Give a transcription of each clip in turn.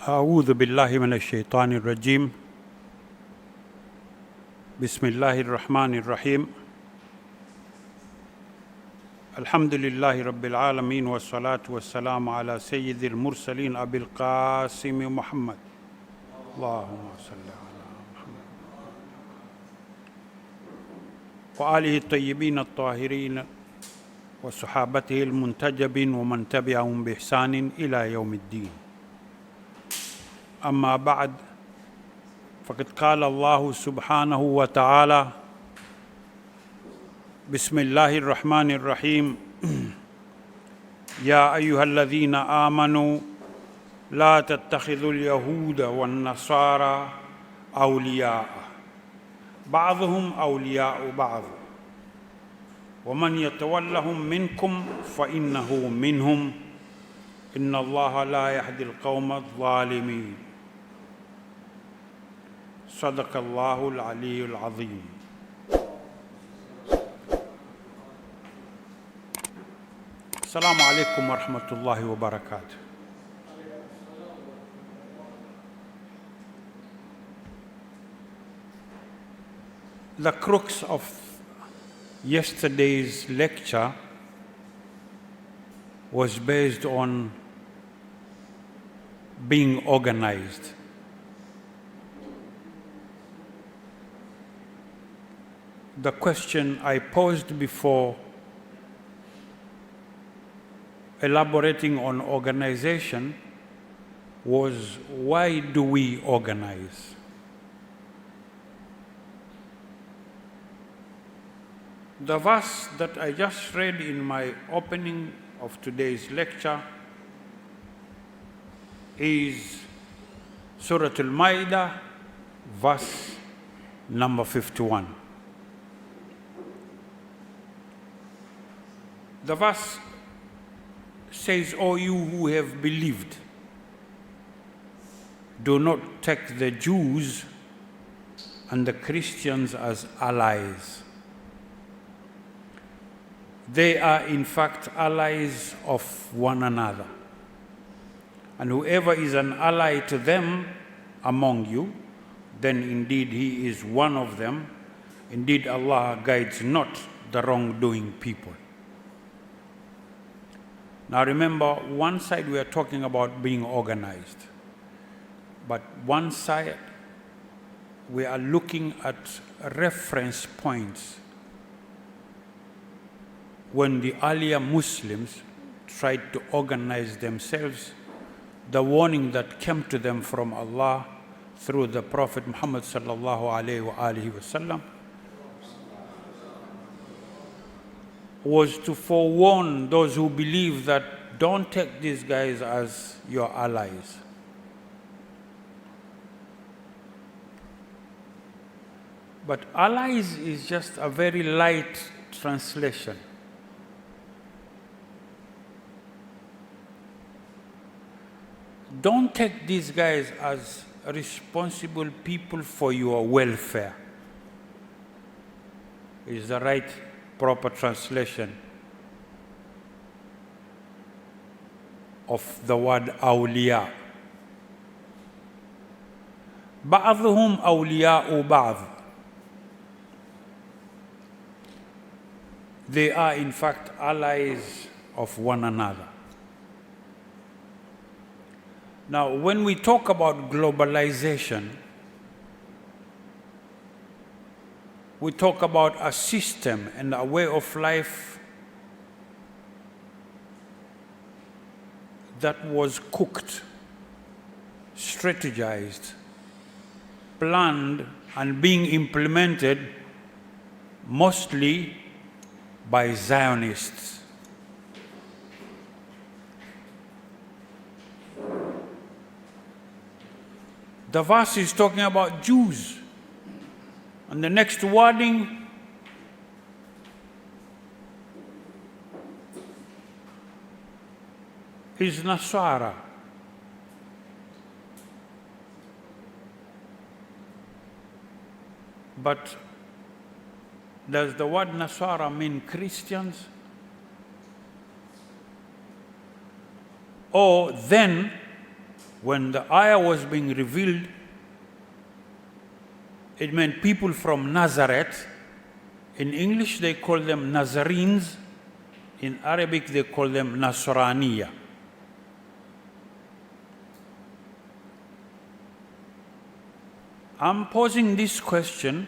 أعوذ بالله من الشيطان الرجيم. بسم الله الرحمن الرحيم. الحمد لله رب العالمين والصلاة والسلام على سيد المرسلين أبي القاسم محمد. اللهم صل على محمد وآله الطيبين الطاهرين وصحابته المنتجبين ومن تبعهم بإحسان إلى يوم الدين. أما بعد، فقد قال الله سبحانه وتعالى: بسم الله الرحمن الرحيم. يا أيها الذين آمنوا لا تتخذوا اليهود والنصارى أولياء بعضهم أولياء بعض ومن يتولهم منكم فإنه منهم إن الله لا يهدي القوم الظالمين. صدق الله العلي العظيم. السلام عليكم ورحمة الله وبركاته. The crux of yesterday's lecture was based on being organized. The question I posed before elaborating on organization was, why do we organize? The verse that I just read in my opening of today's lecture is Surah Al-Ma'idah, verse number 51. The verse says, O you who have believed, do not take the Jews and the Christians as allies. They are in fact allies of one another. And whoever is an ally to them among you, then indeed he is one of them. Indeed, Allah guides not the wrongdoing people. Now remember, one side we are talking about being organized, but one side we are looking at reference points when the earlier Muslims tried to organize themselves. The warning that came to them from Allah through the Prophet Muhammad sallallahu alaihi wasallam was to forewarn those who believe that don't take these guys as your allies. But allies is just a very light translation. Don't take these guys as responsible people for your welfare, is the right proper translation of the word awliya. بعضهم أولياء بعض. They are in fact allies of one another. Now, when we talk about globalization, we talk about a system and a way of life that was cooked, strategized, planned, and being implemented mostly by Zionists. The verse is talking about Jews. And the next wording is Nasara. But does the word Nasara mean Christians? Or then when the ayah was being revealed, it meant people from Nazareth. In English, they call them Nazarenes. In Arabic, they call them Nasraniya. I'm posing this question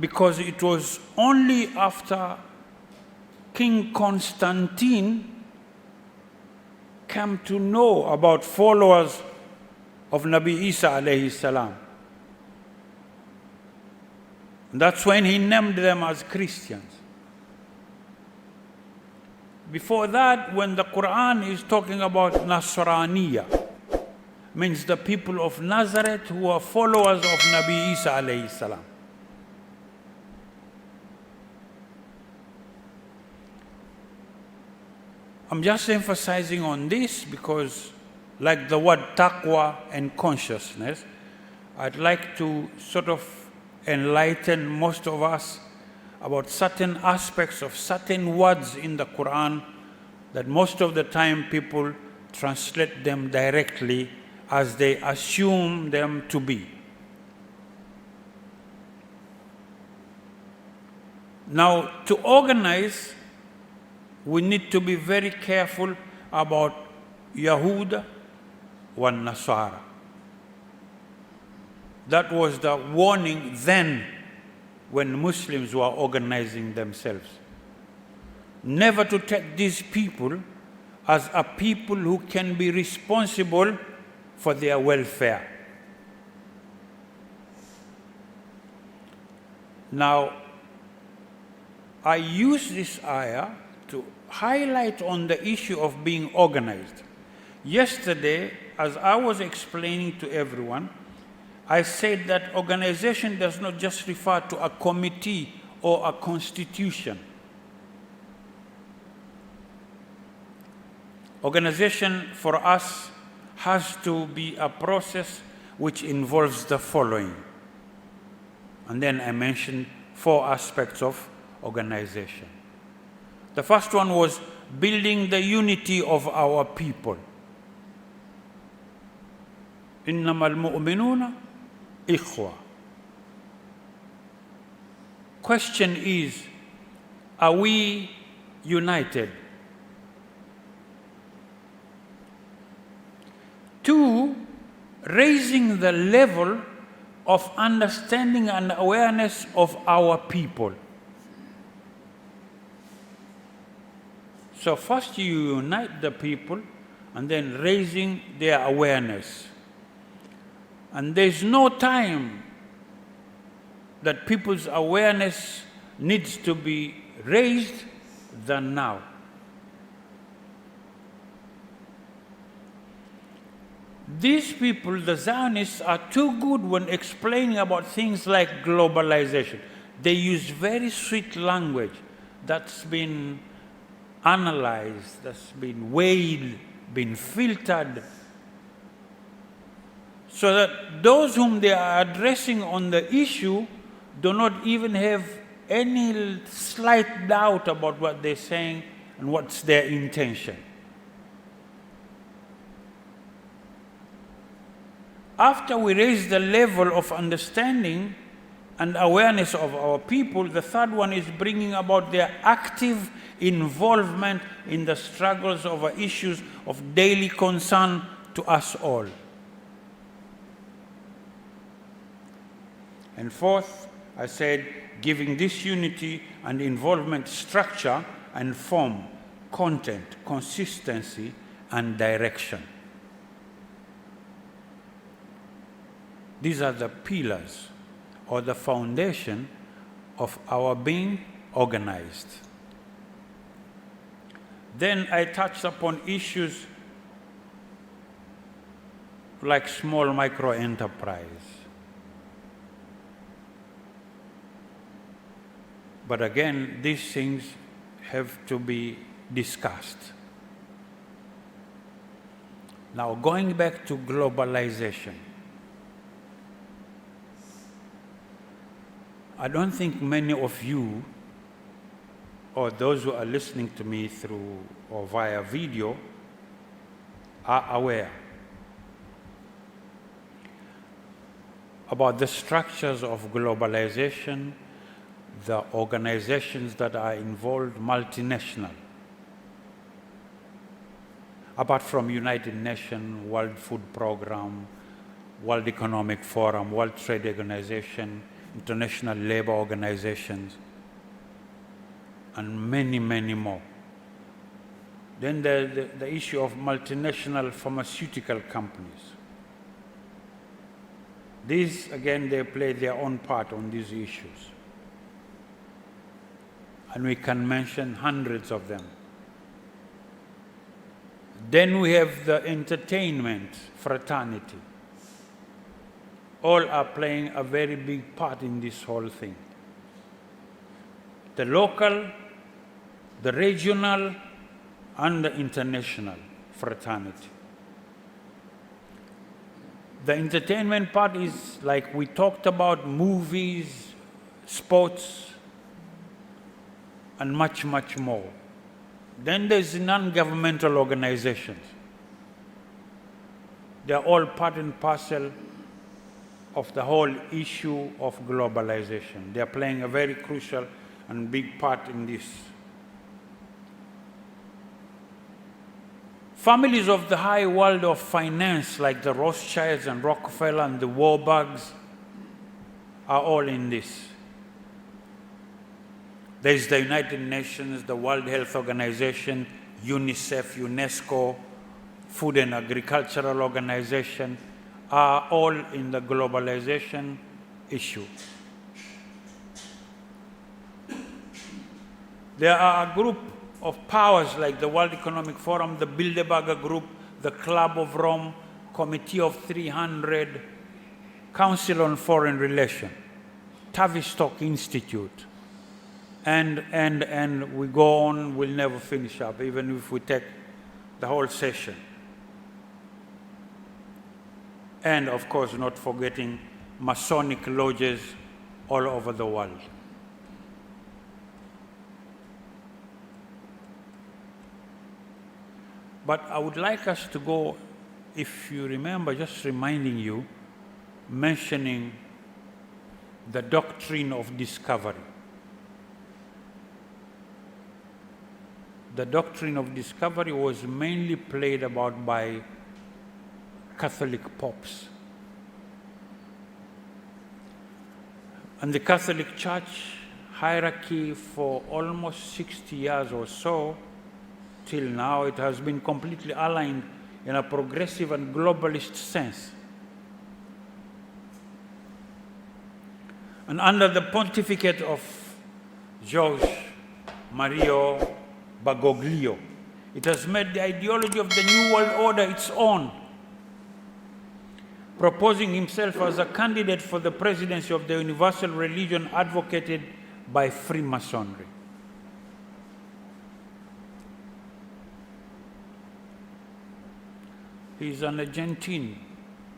because it was only after King Constantine came to know about followers of Nabi Isa alayhi salam. That's when he named them as Christians. Before that, when the Quran is talking about Nasraniya, means the people of Nazareth who are followers of Nabi Isa alayhi salam. I'm just emphasizing on this because, like the word taqwa and consciousness, I'd like to sort of enlighten most of us about certain aspects of certain words in the Quran that most of the time people translate them directly as they assume them to be. Now, to organize, we need to be very careful about Yahuda wa Nasara. That was the warning then when Muslims were organizing themselves. Never to take these people as a people who can be responsible for their welfare. Now, I use this ayah to highlight on the issue of being organized. Yesterday, as I was explaining to everyone, I said that organization does not just refer to a committee or a constitution. Organization for us has to be a process which involves the following. And then I mentioned 4 aspects of organization. The first one was building the unity of our people. إِنَّمَا الْمُؤْمِنُونَ إِخْوَةٌ. Question is, are we united? 2, raising the level of understanding and awareness of our people. So first you unite the people and then raising their awareness. And there's no time that people's awareness needs to be raised than now. These people, the Zionists, are too good when explaining about things like globalization. They use very sweet language that's been analyzed, that's been weighed, been filtered, so that those whom they are addressing on the issue do not even have any slight doubt about what they're saying and what's their intention. After we raise the level of understanding and awareness of our people, the third one is bringing about their active involvement in the struggles over issues of daily concern to us all. And fourth, I said, giving this unity and involvement structure and form, content, consistency, and direction. These are the pillars or the foundation of our being organized. Then I touched upon issues like small micro enterprise. But again, these things have to be discussed. Now, going back to globalization, I don't think many of you, or those who are listening to me through or via video, are aware about the structures of globalization, the organizations that are involved, multinational. Apart from United Nations, World Food Programme, World Economic Forum, World Trade Organization, International Labour Organizations, and many, many more. Then the issue of multinational pharmaceutical companies. These, again, they play their own part on these issues. And we can mention hundreds of them. Then we have the entertainment fraternity. All are playing a very big part in this whole thing. The local, the regional, and the international fraternity. The entertainment part is like we talked about, movies, sports, and much, much more. Then there's non-governmental organizations. They're all part and parcel of the whole issue of globalization. They're playing a very crucial and big part in this. Families of the high world of finance, like the Rothschilds and Rockefeller and the Warburgs, are all in this. There's the United Nations, the World Health Organization, UNICEF, UNESCO, Food and Agricultural Organization, are all in the globalization issue. There are a group of powers like the World Economic Forum, the Bilderberger Group, the Club of Rome, Committee of 300, Council on Foreign Relations, Tavistock Institute, and we go on, we'll never finish up, even if we take the whole session. And of course, not forgetting Masonic lodges all over the world. But I would like us to go, if you remember, just reminding you, mentioning the doctrine of discovery. The doctrine of discovery was mainly played about by Catholic popes. And the Catholic Church hierarchy for almost 60 years or so, till now, it has been completely aligned in a progressive and globalist sense. And under the pontificate of George Mario Bergoglio, it has made the ideology of the New World Order its own, proposing himself as a candidate for the presidency of the universal religion advocated by Freemasonry. He's an Argentine,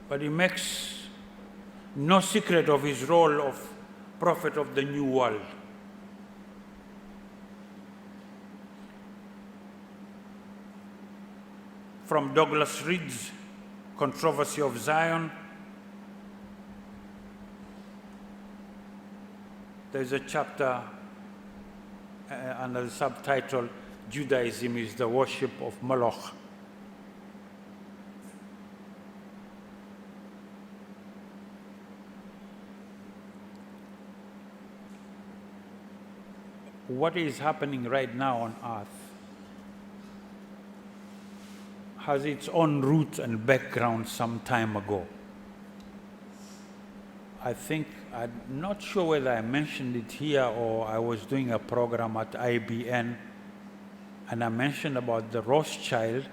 but he makes no secret of his role of prophet of the New World. From Douglas Reed's Controversy of Zion, there's a chapter under the subtitle, Judaism is the Worship of Moloch. What is happening right now on earth has its own roots and background some time ago. I think, I'm not sure whether I mentioned it here or I was doing a program at IBN, and I mentioned about the Rothschild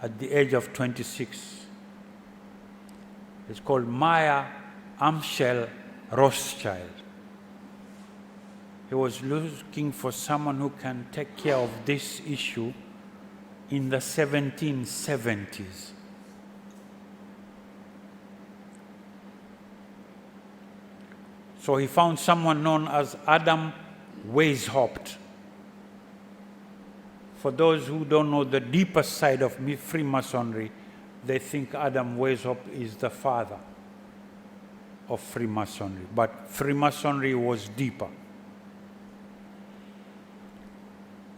at the age of 26. It's called Meyer Amschel Rothschild. He was looking for someone who can take care of this issue in the 1770s. So he found someone known as Adam Weishaupt For those who don't know the deeper side of Freemasonry, they think Adam Weishaupt is the father of Freemasonry. But Freemasonry was deeper.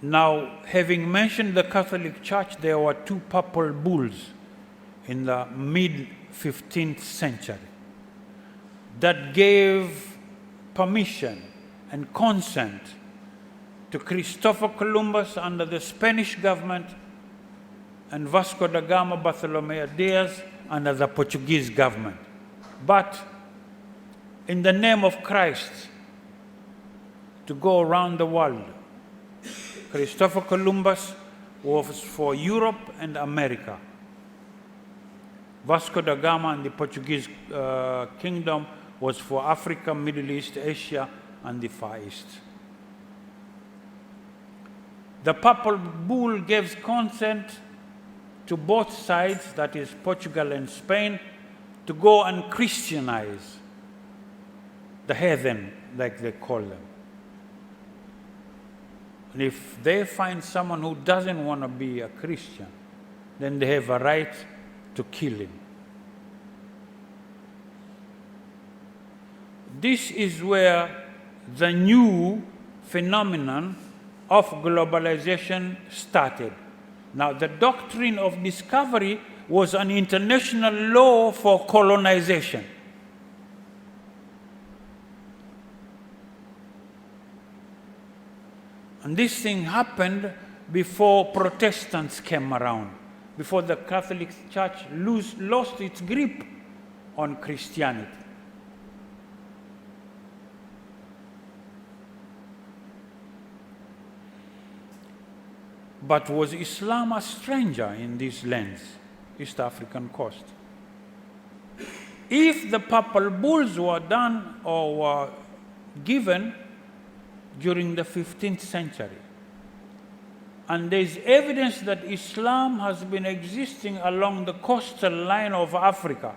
Now, having mentioned the Catholic Church, there were two papal bulls in the mid-15th century that gave permission and consent to Christopher Columbus under the Spanish government and Vasco da Gama, Bartolomé Diaz under the Portuguese government. But in the name of Christ, to go around the world. Christopher Columbus was for Europe and America. Vasco da Gama and the Portuguese kingdom was for Africa, Middle East, Asia, and the Far East. The papal bull gives consent to both sides, that is Portugal and Spain, to go and Christianize the heathen, like they call them. And if they find someone who doesn't want to be a Christian, then they have a right to kill him. This is where the new phenomenon of globalization started. Now, the doctrine of discovery was an international law for colonization. And this thing happened before Protestants came around, before the Catholic Church lost its grip on Christianity. But was Islam a stranger in these lands, East African coast? If the papal bulls were done or were given during the 15th century, and there is evidence that Islam has been existing along the coastal line of Africa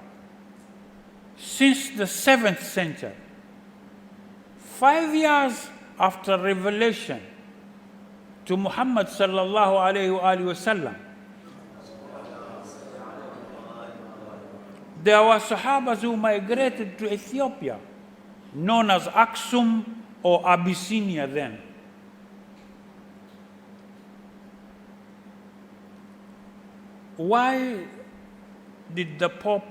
since the 7th century, 5 years after revelation to Muhammad sallallahu alayhi wa sallam, there were Sahabas who migrated to Ethiopia, known as Aksum or Abyssinia then. Why did the Pope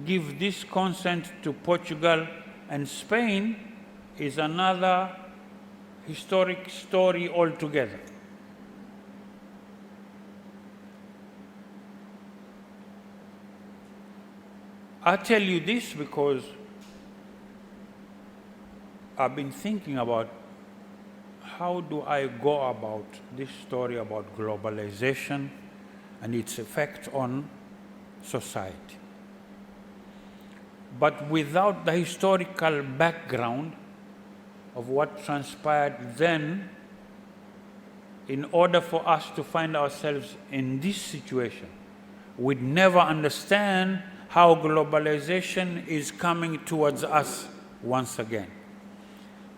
give this consent to Portugal and Spain is another historic story altogether. I tell you this because I've been thinking about how do I go about this story about globalization and its effect on society. But without the historical background of what transpired then, in order for us to find ourselves in this situation, we'd never understand how globalization is coming towards us once again.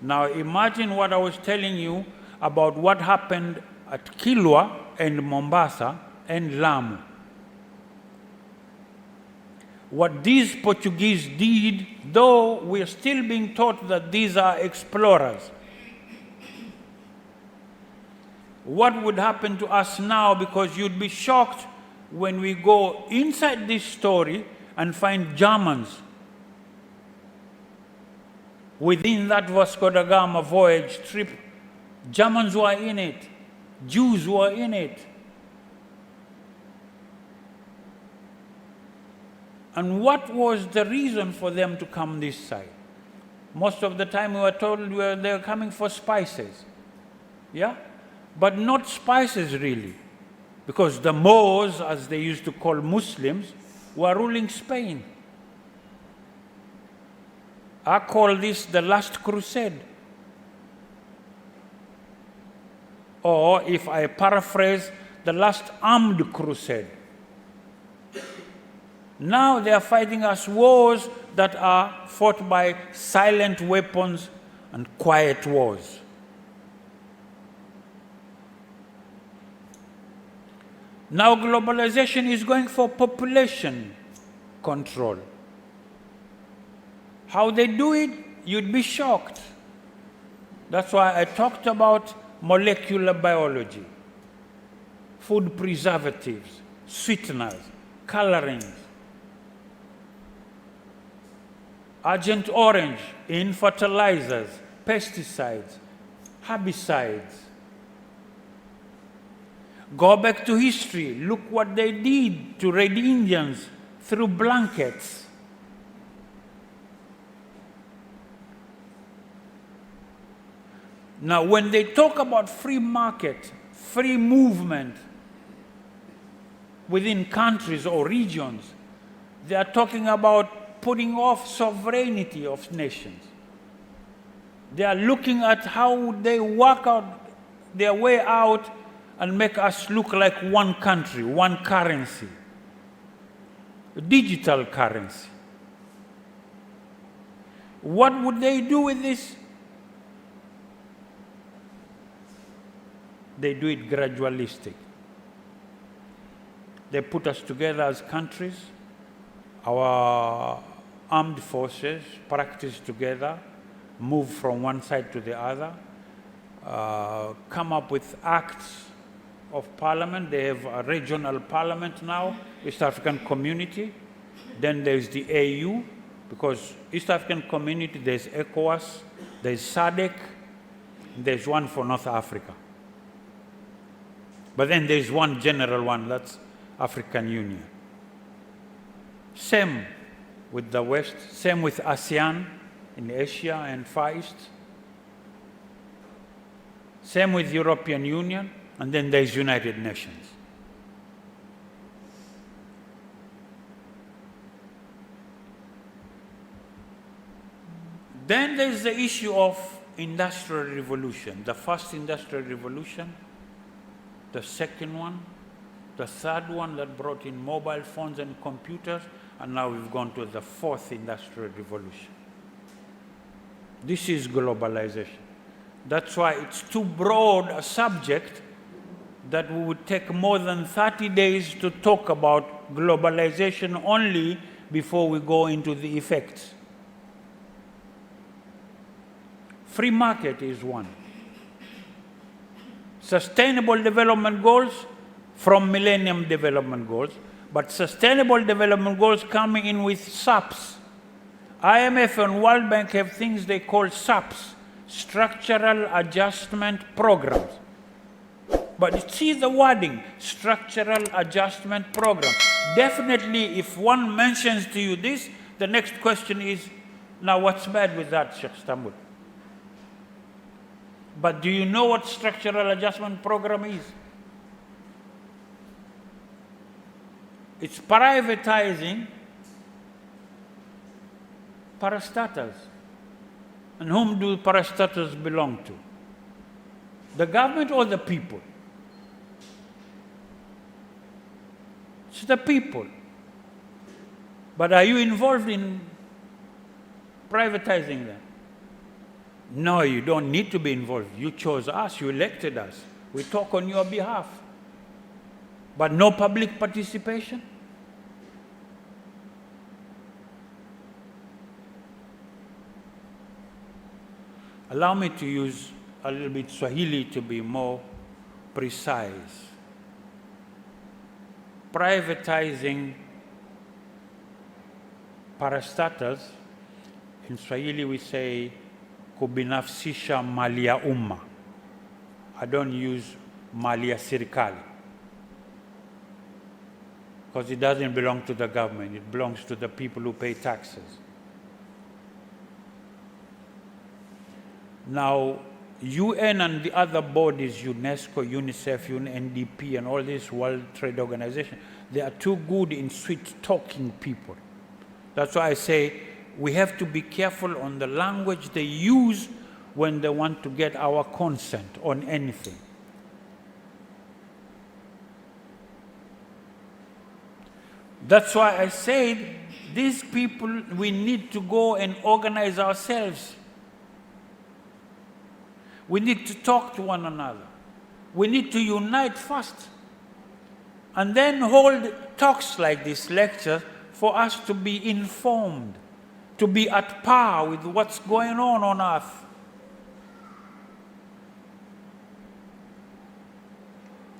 Now imagine what I was telling you about what happened at Kilwa and Mombasa and Lamu. What these Portuguese did, though we are still being taught that these are explorers. What would happen to us now, because you'd be shocked when we go inside this story and find Germans within that Vasco da Gama voyage trip. Germans were in it, Jews were in it. And what was the reason for them to come this side? Most of the time we were told they were coming for spices. Yeah? But not spices really. Because the Moors, as they used to call Muslims, were ruling Spain. I call this the last crusade. Or if I paraphrase, the last armed crusade. Now they are fighting us wars that are fought by silent weapons and quiet wars. Now globalization is going for population control. How they do it, you'd be shocked. That's why I talked about molecular biology, food preservatives, sweeteners, colorings, Agent Orange in fertilizers, pesticides, herbicides. Go back to history, look what they did to Red Indians through blankets. Now, when they talk about free market, free movement within countries or regions, they are talking about putting off sovereignty of nations. They are looking at how they work out their way out and make us look like one country, one currency, a digital currency. What would they do with this? They do it gradualistic. They put us together as countries. Our armed forces practice together, move from one side to the other, come up with acts of parliament. They have a regional parliament now, East African Community. Then there's the AU, because East African Community, there's ECOWAS, there's SADC, there's one for North Africa. But then there's one general one, that's African Union. Same with the West, same with ASEAN in Asia and Far East. Same with European Union, and then there's United Nations. Then there's the issue of industrial revolution. The first industrial revolution, the second one, the third one that brought in mobile phones and computers, and now we've gone to the fourth industrial revolution. This is globalization. That's why it's too broad a subject that we would take more than 30 days to talk about globalization only before we go into the effects. Free market is one. Sustainable development goals from Millennium Development Goals, but Sustainable Development Goals coming in with SAPs. IMF and World Bank have things they call SAPs, Structural Adjustment Programs. But see the wording, Structural Adjustment Program. Definitely, if one mentions to you this, the next question is, now what's bad with that, Sheikh Istanbul? But do you know what Structural Adjustment Program is? It's privatizing parastatals. And whom do parastatals belong to? The government or the people? It's the people. But are you involved in privatizing them? No, you don't need to be involved. You chose us, you elected us. We talk on your behalf. But no public participation? Allow me to use a little bit Swahili to be more precise. Privatizing parastatals, in Swahili we say kubinafsisha mali ya umma. I don't use mali ya serikali, because it doesn't belong to the government, it belongs to the people who pay taxes. Now, UN and the other bodies, UNESCO, UNICEF, UNDP, and all these World Trade Organization, they are too good in sweet-talking people. That's why I say we have to be careful on the language they use when they want to get our consent on anything. That's why I said these people, we need to go and organize ourselves. We need to talk to one another. We need to unite first and then hold talks like this, lecture, for us to be informed, to be at par with what's going on earth.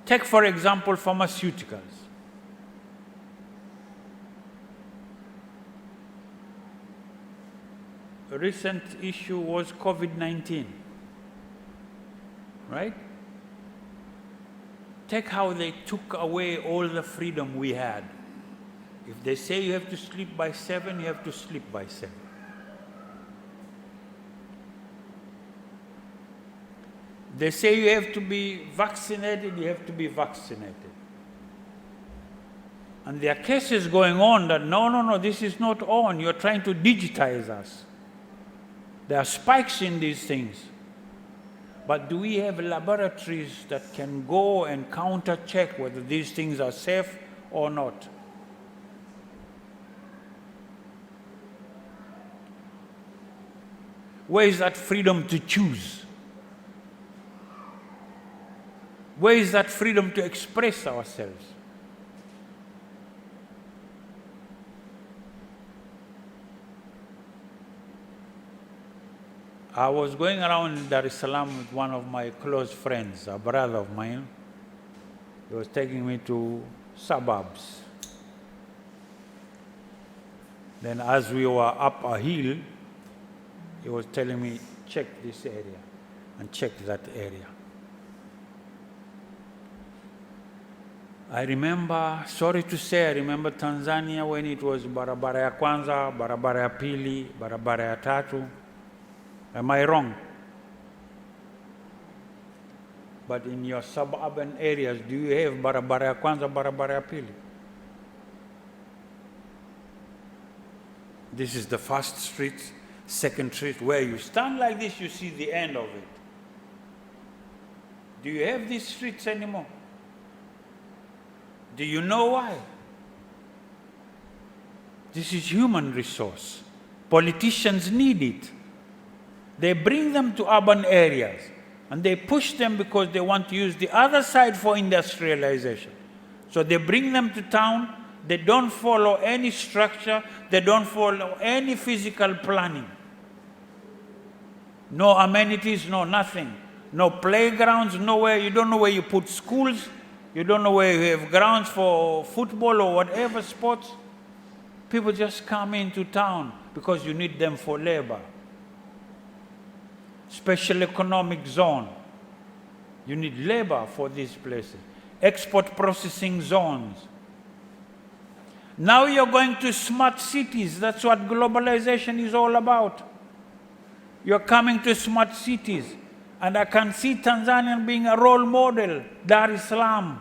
Take, for example, pharmaceuticals. A recent issue was COVID-19, right? Take how they took away all the freedom we had. If they say you have to sleep by 7, you have to sleep by 7. They say you have to be vaccinated, you have to be vaccinated. And there are cases going on that, no, this is not on. You're trying to digitize us. There are spikes in these things. But do we have laboratories that can go and counter-check whether these things are safe or not? Where is that freedom to choose? Where is that freedom to express ourselves? I was going around Dar es Salaam with one of my close friends, a brother of mine. He was taking me to suburbs. Then as we were up a hill, he was telling me, check this area and check that area. I remember, sorry to say, I remember Tanzania when it was barabara ya kwanza, barabara ya pili, barabara ya tatu. Am I wrong? But in your suburban areas, do you have barabara ya kwanza, barabara ya pili? This is the first street, second street. Where you stand like this, you see the end of it. Do you have these streets anymore? Do you know why? This is human resource. Politicians need it. They bring them to urban areas and they push them because they want to use the other side for industrialization. So they bring them to town, they don't follow any structure, they don't follow any physical planning. No amenities, no nothing. No playgrounds, nowhere. You don't know where you put schools. You don't know where you have grounds for football or whatever sports. People just come into town because you need them for labor. Special economic zone. You need labor for these places. Export processing zones. Now you're going to smart cities. That's what globalization is all about. You're coming to smart cities. And I can see Tanzania being a role model. Dar es Salaam,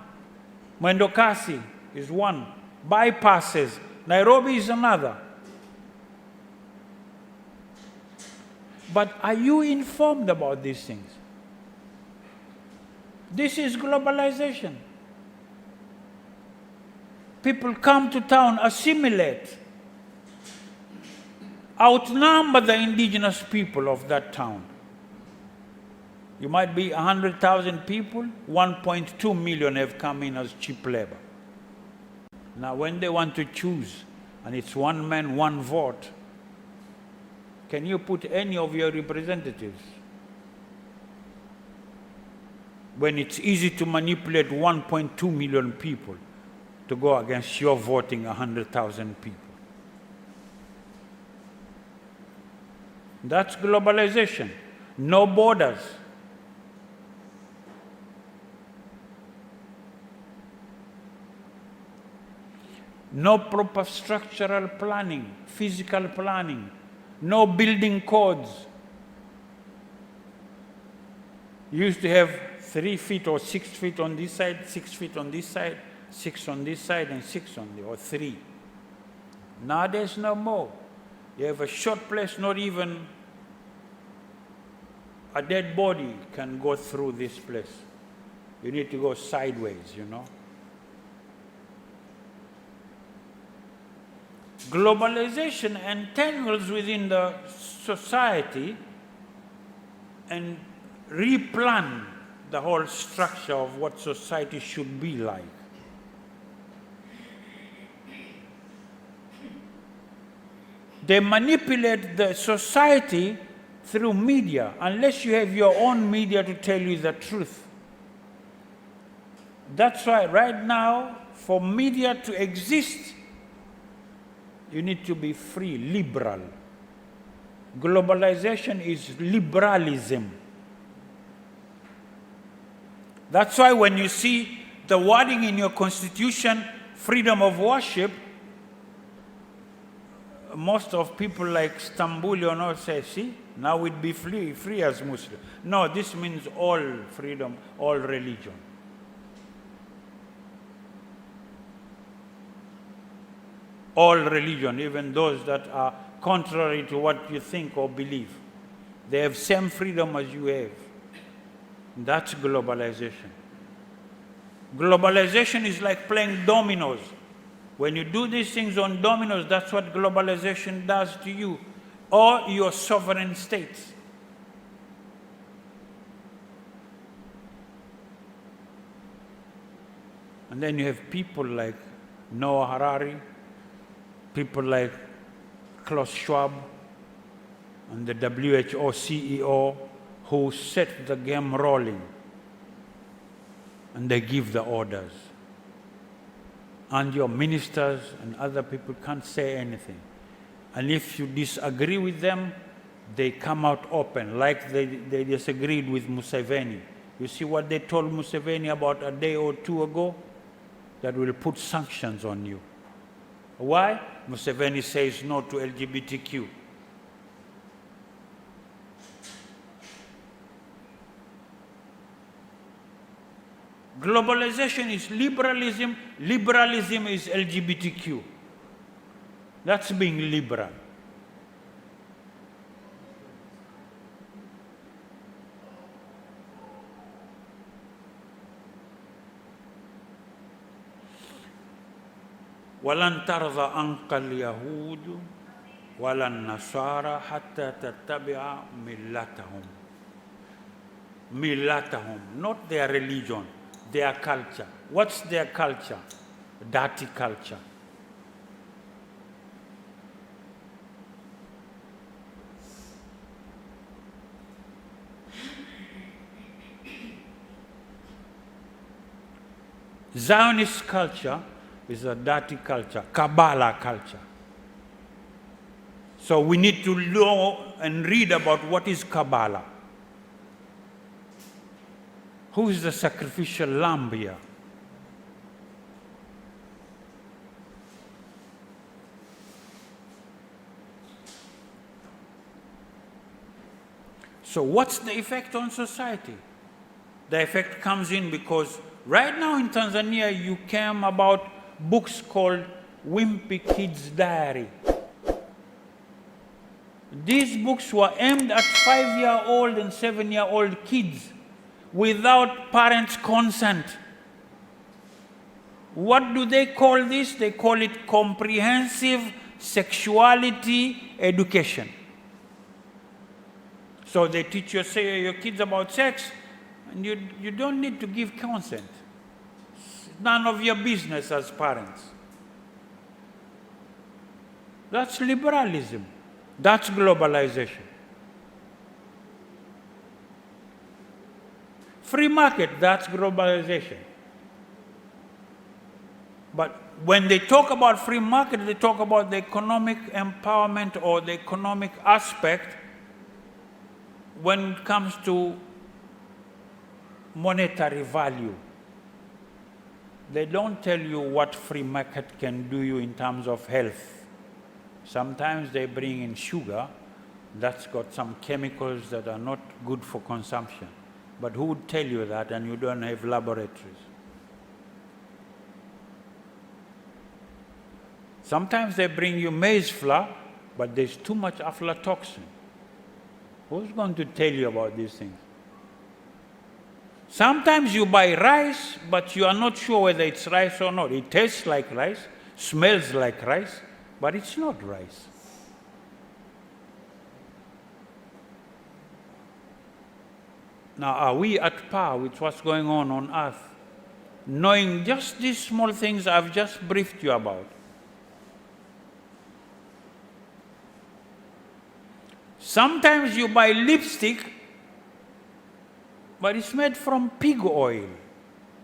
Mwendo Kasi is one. Bypasses. Nairobi is another. But are you informed about these things? This is globalization. People come to town, assimilate, outnumber the indigenous people of that town. You might be 100,000 people, 1.2 million have come in as cheap labor. Now when they want to choose, and it's one man, one vote, can you put any of your representatives? When it's easy to manipulate 1.2 million people to go against your voting 100,000 people. That's globalization. No borders. No proper structural planning, physical planning. No building codes. You used to have 3 feet or 6 feet on this side, 6 feet on this side, 6 on this side, and 6 on the, or 3. Nowadays, no more. You have a short place, not even a dead body can go through this place. You need to go sideways, you know. Globalization entangles within the society and replan the whole structure of what society should be like. They manipulate the society through media, unless you have your own media to tell you the truth. That's why right now, for media to exist, you need to be free, liberal. Globalization is liberalism. That's why when you see the wording in your constitution, freedom of worship, most of people like Stambuli say, see, now we'd be free as Muslims. No, this means all freedom, all religion. All religion, even those that are contrary to what you think or believe. They have same freedom as you have. That's globalization. Globalization is like playing dominoes. When you do these things on dominoes, that's what globalization does to you, or your sovereign states. And then you have people like Noah Harari, people like Klaus Schwab, and the WHO CEO who set the game rolling. And they give the orders. And your ministers and other people can't say anything. And if you disagree with them, they come out open, like they disagreed with Museveni. You see what they told Museveni about a day or two ago? That will put sanctions on you. Why? Museveni says no to LGBTQ. Globalization is liberalism, liberalism is LGBTQ. That's being liberal. ولن ترضى عنك اليهود ولا النصارى حتى تتبع ملتهم. ملتهم, not their religion, their culture. What's their culture? Dirty culture. Zionist culture is a dirty culture, Kabbalah culture. So we need to know and read about what is Kabbalah. Who is the sacrificial lamb here? So what's the effect on society? The effect comes in because right now in Tanzania you came about books called Wimpy Kids Diary. These books were aimed at 5-year-old and 7-year-old kids without parents' consent. What do they call this? They call it comprehensive sexuality education. So they teach your kids about sex, and you don't need to give consent. It's none of your business as parents. That's liberalism. That's globalization. Free market, that's globalization. But when they talk about free market, they talk about the economic empowerment or the economic aspect when it comes to monetary value. They don't tell you what free market can do you in terms of health. Sometimes they bring in sugar that's got some chemicals that are not good for consumption. But who would tell you that, and you don't have laboratories? Sometimes they bring you maize flour, but there's too much aflatoxin. Who's going to tell you about these things? Sometimes you buy rice, but you are not sure whether it's rice or not. It tastes like rice, smells like rice, but it's not rice. Now, are we at par with what's going on earth? Knowing just these small things I've just briefed you about. Sometimes you buy lipstick, but it's made from pig oil.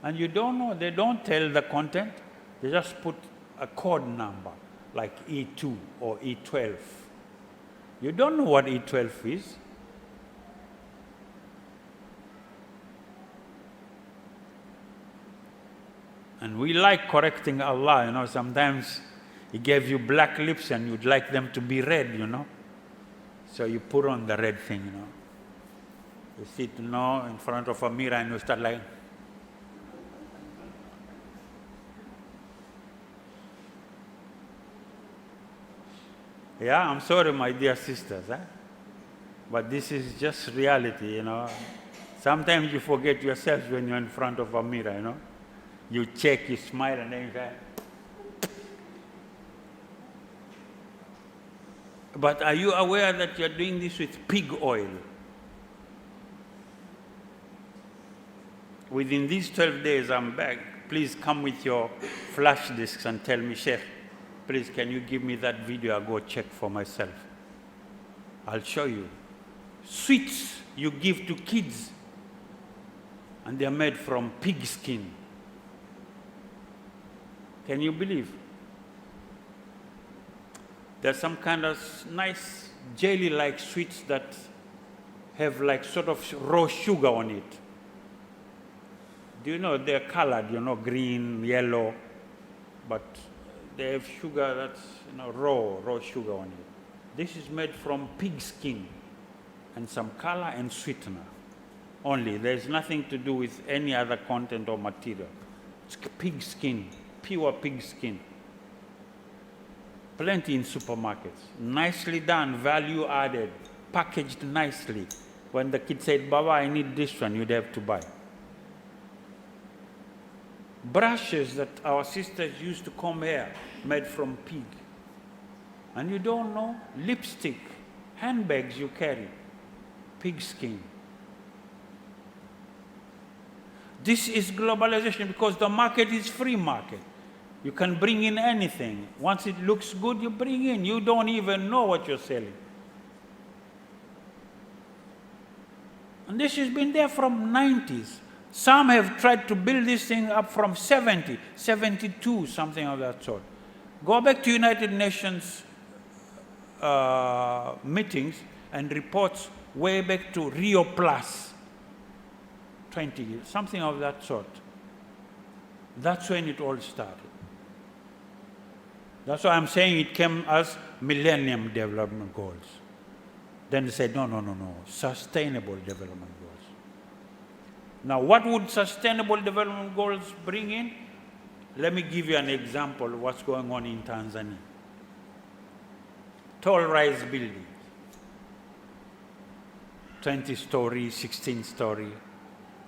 And you don't know, they don't tell the content. They just put a code number, like E2 or E12. You don't know what E12 is. And we like correcting Allah, sometimes He gave you black lips and you'd like them to be red, So you put on the red thing, You sit, in front of a mirror and you start like... Yeah, I'm sorry, my dear sisters, but this is just reality, Sometimes you forget yourselves when you're in front of a mirror, You check, you smile, and then you say... But are you aware that you're doing this with pig oil? Within these 12 days, I'm back. Please come with your flash disks and tell me, Sheikh, please, can you give me that video? I'll go check for myself. I'll show you. Sweets you give to kids, and they're made from pig skin. Can you believe? There's some kind of nice jelly-like sweets that have like sort of raw sugar on it. Do you know they're colored, green, yellow, but they have sugar that's, raw sugar on it. This is made from pig skin and some color and sweetener only. There's nothing to do with any other content or material. It's pig skin, pure pig skin. Plenty in supermarkets. Nicely done, value added, packaged nicely. When the kid said, Baba, I need this one, you'd have to buy. Brushes that our sisters used to comb hair, made from pig. And you don't know, lipstick, handbags you carry, pig skin. This is globalization because the market is free market. You can bring in anything. Once it looks good, you bring in. You don't even know what you're selling. And this has been there from 90s. Some have tried to build this thing up from 70, 72, something of that sort. Go back to United Nations meetings and reports way back to Rio Plus, 20 years, something of that sort. That's when it all started. That's why I'm saying it came as Millennium Development Goals. Then they said, no, Sustainable Development Goals. Now, what would Sustainable Development Goals bring in? Let me give you an example of what's going on in Tanzania. Tall rise buildings, 20-story, 16-story.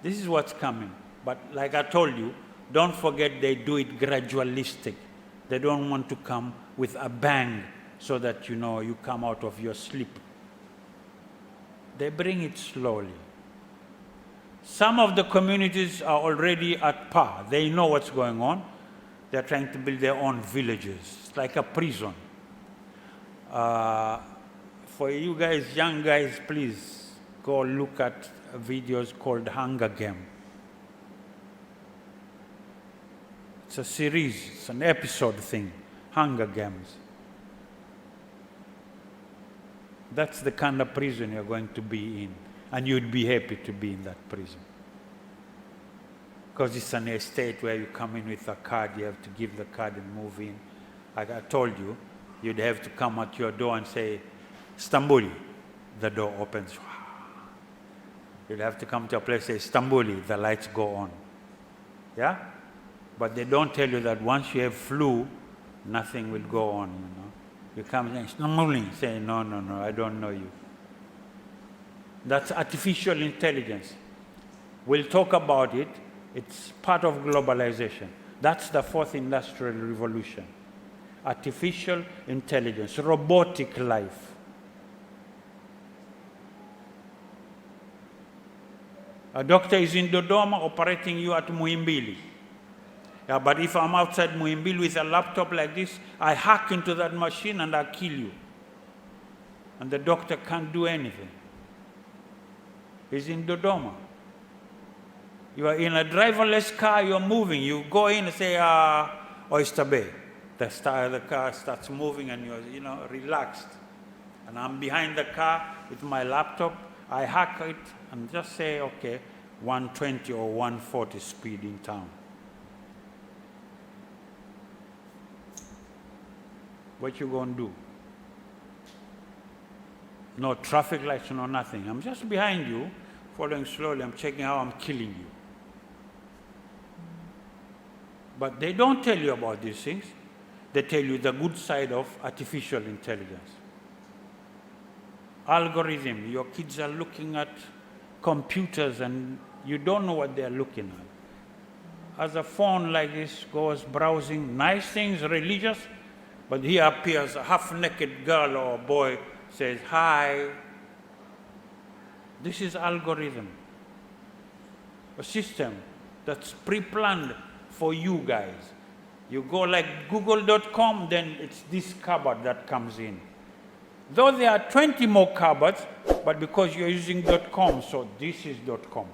This is what's coming. But like I told you, don't forget they do it gradualistic. They don't want to come with a bang so that you come out of your sleep. They bring it slowly. Some of the communities are already at par. They know what's going on. They're trying to build their own villages. It's like a prison. For you guys, young guys, please go look at videos called Hunger Game. It's a series, it's an episode thing, Hunger Games. That's the kind of prison you're going to be in. And you'd be happy to be in that prison. Because it's an estate where you come in with a card, you have to give the card and move in. Like I told you, you'd have to come at your door and say, Stambuli. The door opens. You'd have to come to a place and say, Stambuli, the lights go on. Yeah? But they don't tell you that once you have flu, nothing will go on, You come and say, no, I don't know you. That's artificial intelligence. We'll talk about it. It's part of globalization. That's the fourth industrial revolution. Artificial intelligence, robotic life. A doctor is in Dodoma operating you at Muhimbili. Yeah, but if I'm outside Muhimbili with a laptop like this, I hack into that machine and I kill you. and the doctor can't do anything. He's in Dodoma. You are in a driverless car, you're moving. You go in and say, Oyster Bay. The car starts moving and you're, relaxed. And I'm behind the car with my laptop. I hack it and just say, okay, 120 or 140 speed in town. What you gonna do? No traffic lights, no nothing. I'm just behind you, following slowly. I'm checking how I'm killing you. But they don't tell you about these things. They tell you the good side of artificial intelligence. Algorithm. Your kids are looking at computers and you don't know what they're looking at. As a phone like this goes browsing, nice things, religious, but here appears a half-naked girl or boy, says, hi. This is algorithm. A system that's pre-planned for you guys. You go like google.com, then it's this cupboard that comes in. Though there are 20 more cupboards, but because you're using .com, so this is .com.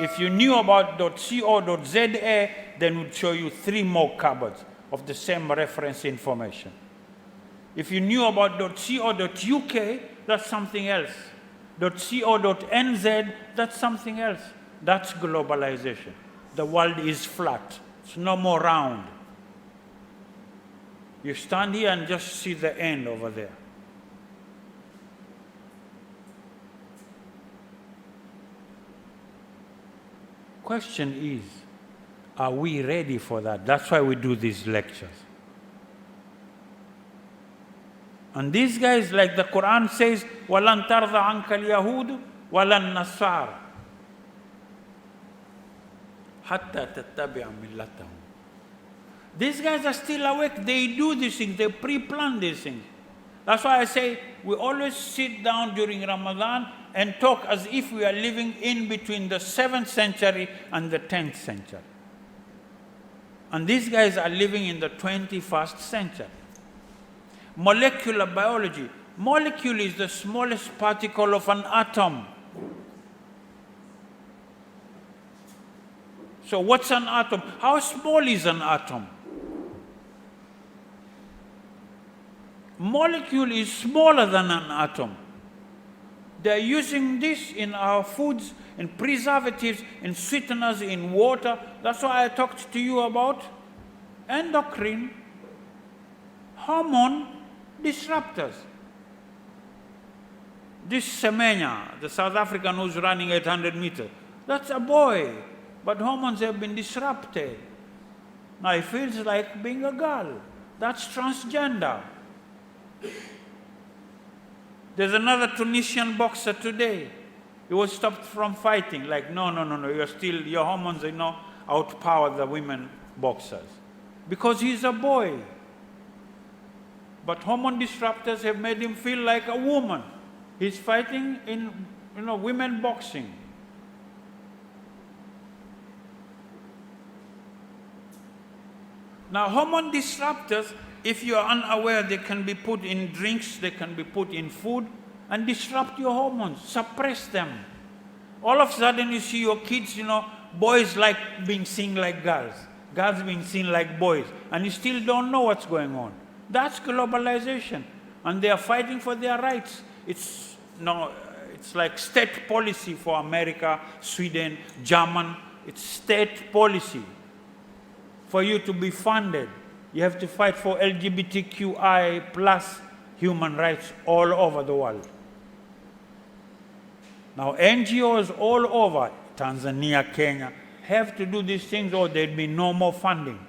If you knew about .co.za, then it would show you 3 more cupboards of the same reference information. If you knew about .co.uk, that's something else. .co.nz, that's something else. That's globalization. The world is flat. It's no more round. You stand here and just see the end over there. Question is, are we ready for that? That's why we do these lectures. And these guys, like the Quran says, وَلَن تَرْضَ عَنْكَ الْيَهُودُ وَلَن نَصَارَ حَتَّى تَتَّبِعَ مِلَّتَهُمْ. These guys are still awake. They do these things. They pre-plan these things. That's why I say we always sit down during Ramadan and talk as if we are living in between the 7th century and the 10th century. And these guys are living in the 21st century. Molecular biology. Molecule is the smallest particle of an atom. So what's an atom? How small is an atom? Molecule is smaller than an atom. They're using this in our foods, in preservatives, in sweeteners, in water. That's why I talked to you about endocrine hormone disruptors. This Semenya, the South African who's running 800 meters, that's a boy, but hormones have been disrupted. Now he feels like being a girl. That's transgender. There's another Tunisian boxer today. He was stopped from fighting. Like, no, your hormones, outpower the women boxers. Because he's a boy. But hormone disruptors have made him feel like a woman. He's fighting in, women boxing. Now, hormone disruptors, if you are unaware, they can be put in drinks, they can be put in food, and disrupt your hormones, suppress them. All of a sudden, you see your kids, boys like being seen like girls, girls being seen like boys, and you still don't know what's going on. That's globalization, and they are fighting for their rights. It's like state policy for America, Sweden, German. It's state policy. For you to be funded, you have to fight for LGBTQI plus human rights all over the world. Now, NGOs all over, Tanzania, Kenya, have to do these things or there'd be no more funding.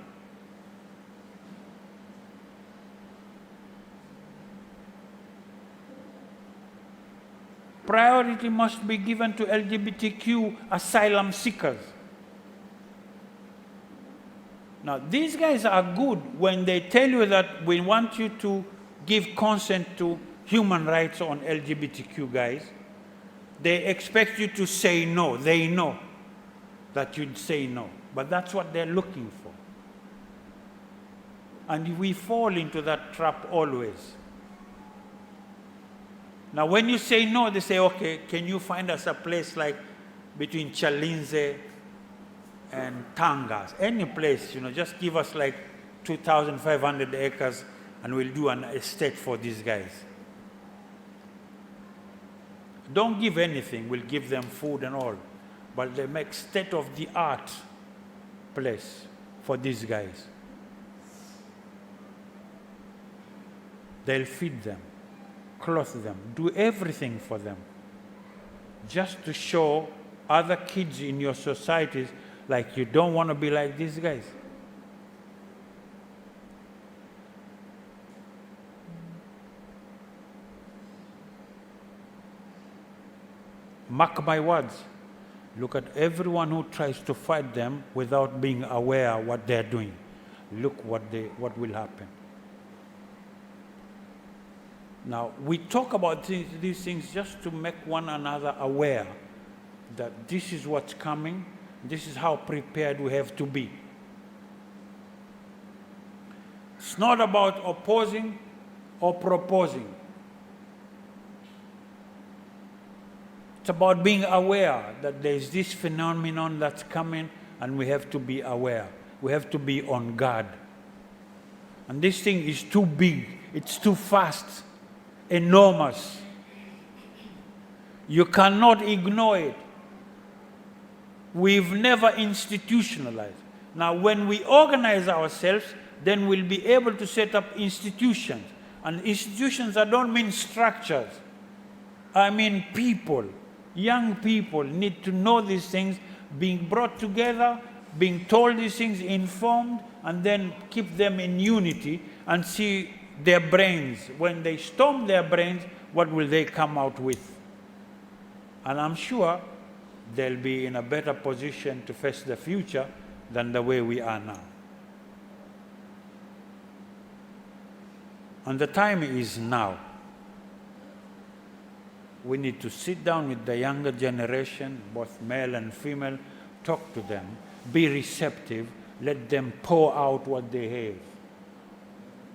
Priority must be given to LGBTQ asylum seekers. Now, these guys are good when they tell you that we want you to give consent to human rights on LGBTQ guys. They expect you to say no. They know that you'd say no. But that's what they're looking for. And we fall into that trap always. Now, when you say no, they say, okay, can you find us a place like between Chalinze and Tangas? Any place, just give us like 2,500 acres and we'll do an estate for these guys. Don't give anything, we'll give them food and all. But they make state-of-the-art place for these guys. They'll feed them, clothe them, do everything for them. Just to show other kids in your societies, like you don't want to be like these guys. Mark my words. Look at everyone who tries to fight them without being aware what they're doing. Look what will happen. Now, we talk about these things just to make one another aware that this is what's coming, this is how prepared we have to be. It's not about opposing or proposing. It's about being aware that there's this phenomenon that's coming and we have to be aware. We have to be on guard. And this thing is too big, it's too fast, enormous. You cannot ignore it. We've never institutionalized. Now, when we organize ourselves, then we'll be able to set up institutions. And institutions, I don't mean structures. I mean people. Young people need to know these things, being brought together, being told these things, informed, and then keep them in unity and see their brains. When they storm their brains, what will they come out with? And I'm sure they'll be in a better position to face the future than the way we are now. And the time is now. We need to sit down with the younger generation, both male and female, talk to them, be receptive, let them pour out what they have.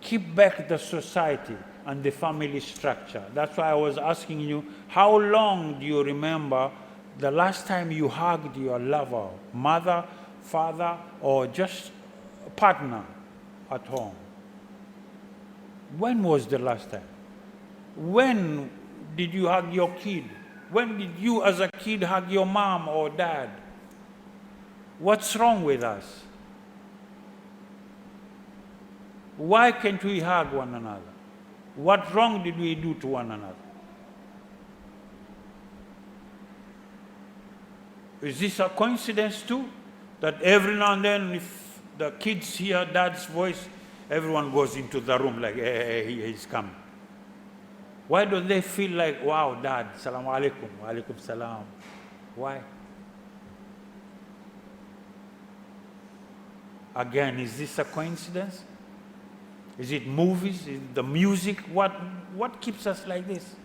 Keep back the society and the family structure. That's why I was asking you, how long do you remember the last time you hugged your lover, mother, father, or just a partner at home? When was the last time? When did you hug your kid? When did you as a kid hug your mom or dad? What's wrong with us? Why can't we hug one another? What wrong did we do to one another? Is this a coincidence too? That every now and then if the kids hear dad's voice, everyone goes into the room like, hey, he's coming. Why don't they feel like, wow, dad, salam alaikum, wa alaikum salam? Why? Again, is this a coincidence? Is it movies? Is it the music? What keeps us like this?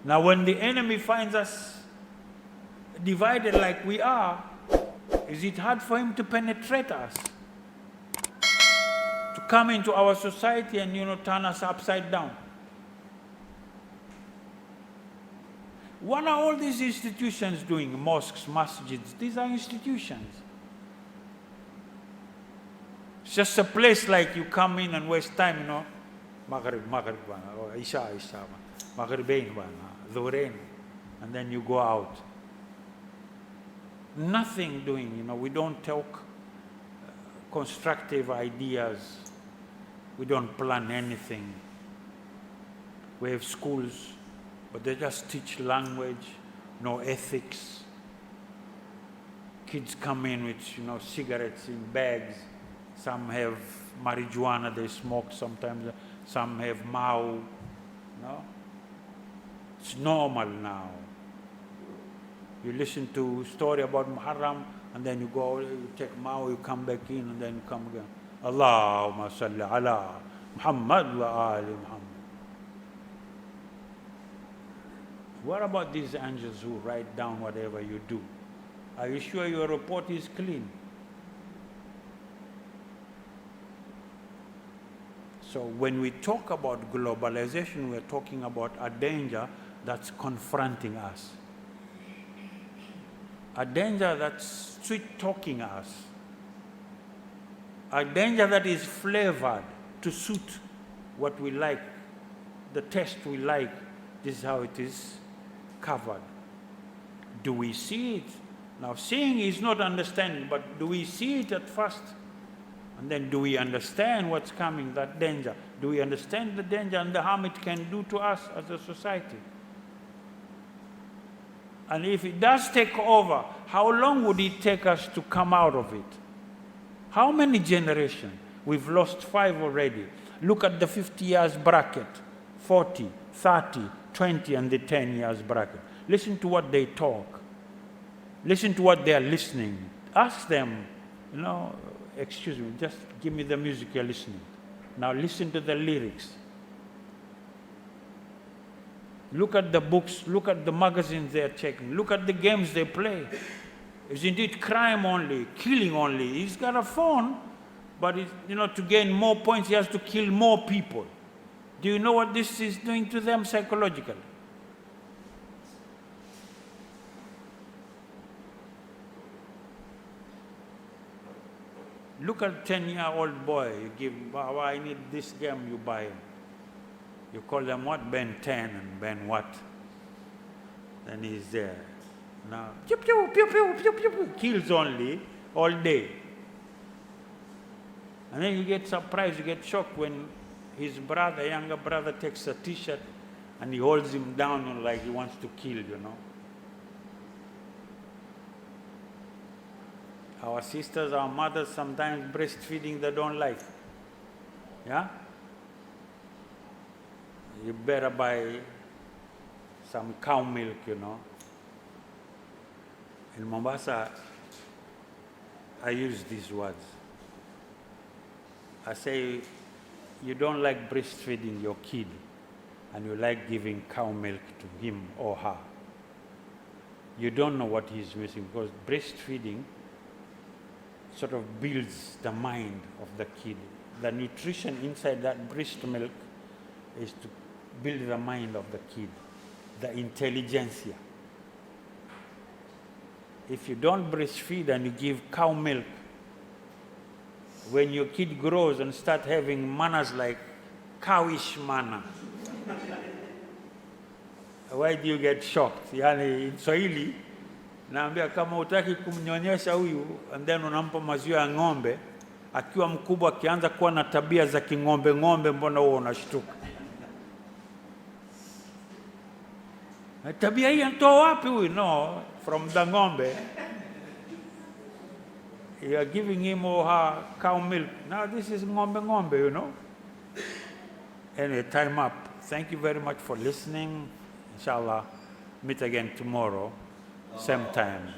Now, when the enemy finds us divided like we are, is it hard for him to penetrate us? To come into our society and, turn us upside down? What are all these institutions doing? Mosques, masjids, these are institutions. It's just a place like you come in and waste time, Maghrib, or Isha, Maghribain, Dhuhrain, and then you go out. Nothing doing, we don't talk constructive ideas. We don't plan anything. We have schools, but they just teach language, no ethics. Kids come in with, cigarettes in bags. Some have marijuana, they smoke sometimes. Some have Mao. No? It's normal now. You listen to story about Muharram, and then you go, you take Mao, you come back in, and then you come again. Allahumma salli ala Muhammad wa ali Muhammad. What about these angels who write down whatever you do? Are you sure your report is clean? So when we talk about globalization, we're talking about a danger that's confronting us. A danger that's sweet-talking us. A danger that is flavored to suit what we like, the taste we like. This is how it is covered. Do we see it? Now, seeing is not understanding, but do we see it at first? And then do we understand what's coming, that danger? Do we understand the danger and the harm it can do to us as a society? And if it does take over, how long would it take us to come out of it? How many generations? We've lost 5 already. Look at the 50 years bracket, 40, 30, 20, and the 10 years bracket. Listen to what they talk. Listen to what they are listening. Ask them, excuse me, just give me the music you're listening. Now listen to the lyrics. Look at the books, look at the magazines they're checking, look at the games they play. Isn't it crime only, killing only? He's got a phone, but to gain more points, he has to kill more people. Do you know what this is doing to them psychologically? Look at a 10-year-old boy, you give, I need this game, you buy him. You call them what? Ben 10 and Ben what? Then he's there. Now, pew, pew, pew, pew, pew, pew, pew, kills only, all day. And then you get surprised, you get shocked when his brother, younger brother, takes a T-shirt and he holds him down like he wants to kill, Our sisters, our mothers, sometimes breastfeeding they don't like. Yeah? You better buy some cow milk, In Mombasa, I use these words. I say, you don't like breastfeeding your kid, and you like giving cow milk to him or her. You don't know what he's missing, because breastfeeding sort of builds the mind of the kid. The nutrition inside that breast milk is to build the mind of the kid, the intelligentsia. If you don't breastfeed and you give cow milk, when your kid grows and start having manners like cowish manner, why do you get shocked? Yani in Swahili, naambia kama utaki kumnyonyesha huyu, and then unampa maziwa ya ng'ombe, akiwa mkubwa akianza kuwa na tabia za king'ombe, mbona huo unashtuka? Tabia hii anatoa wapi huyu? No, from the ng'ombe. You are giving him or her cow milk. Now this is ng'ombe, Anyway, time up. Thank you very much for listening. Inshallah, meet again tomorrow, same time.